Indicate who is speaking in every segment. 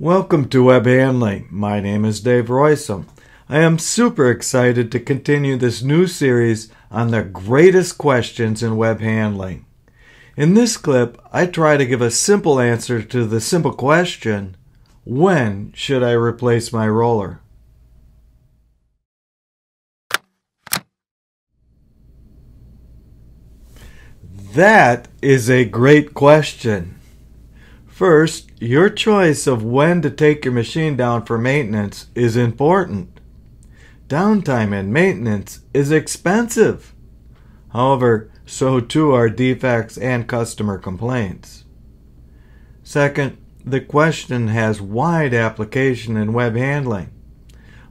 Speaker 1: Welcome to Web Handling. My name is Dave Roysum. I am super excited to continue this new series on the greatest questions in web handling. In this clip, I try to give a simple answer to the simple question, when should I replace my roller? That is a great question. First, your choice of when to take your machine down for maintenance is important. Downtime and maintenance is expensive. However, so too are defects and customer complaints. Second, the question has wide application in web handling.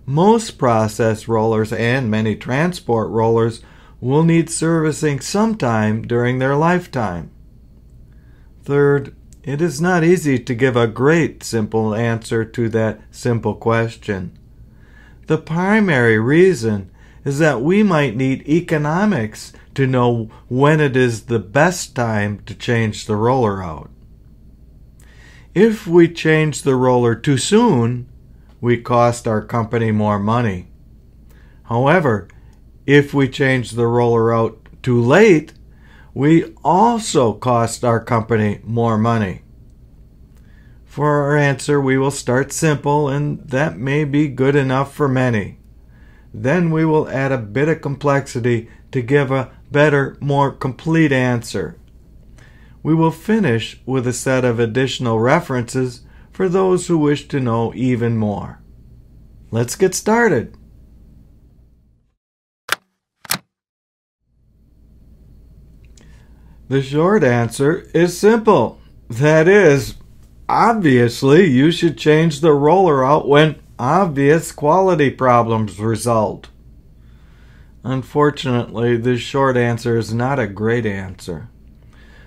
Speaker 1: Most process rollers and many transport rollers will need servicing sometime during their lifetime. Third, it is not easy to give a great simple answer to that simple question. The primary reason is that we might need economics to know when it is the best time to change the roller out. If we change the roller too soon, we cost our company more money. However, if we change the roller out too late, we also cost our company more money. For our answer, we will start simple, and that may be good enough for many. Then we will add a bit of complexity to give a better, more complete answer. We will finish with a set of additional references for those who wish to know even more. Let's get started. The short answer is simple. That is, obviously you should change the roller out when obvious quality problems result. Unfortunately, this short answer is not a great answer.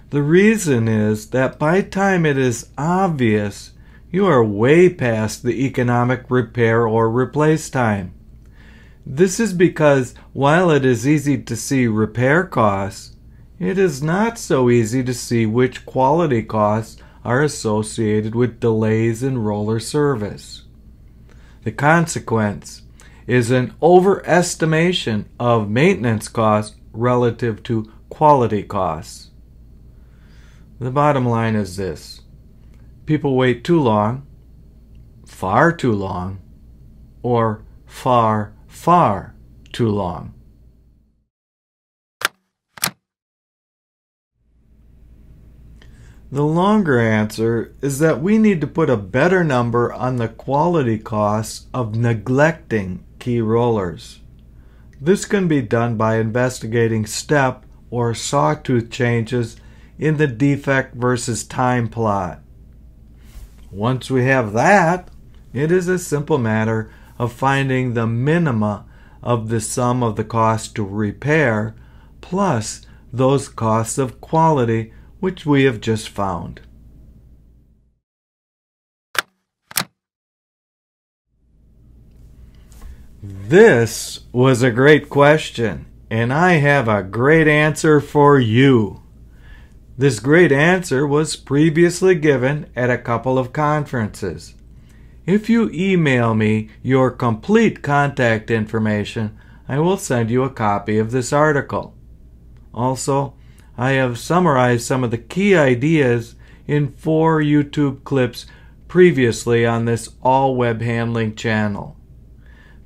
Speaker 1: The reason is that by the time it is obvious, you are way past the economic repair or replace time. This is because while it is easy to see repair costs, it is not so easy to see which quality costs are associated with delays in roller service. The consequence is an overestimation of maintenance costs relative to quality costs. The bottom line is this: people wait too long, far too long, or far, far too long. The longer answer is that we need to put a better number on the quality costs of neglecting key rollers. This can be done by investigating step or sawtooth changes in the defect versus time plot. Once we have that, it is a simple matter of finding the minima of the sum of the cost to repair plus those costs of quality which we have just found. This was a great question, and I have a great answer for you. This great answer was previously given at a couple of conferences. If you email me your complete contact information, I will send you a copy of this article. Also, I have summarized some of the key ideas in 4 YouTube clips previously on this all web handling channel.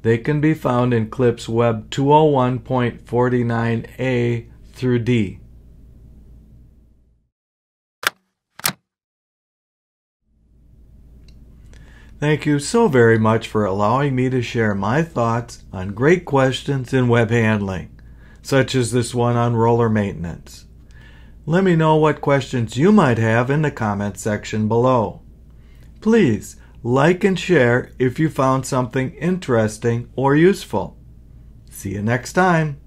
Speaker 1: They can be found in clips Web201.49a through D. Thank you so very much for allowing me to share my thoughts on great questions in web handling, such as this one on roller maintenance. Let me know what questions you might have in the comment section below. Please like and share if you found something interesting or useful. See you next time.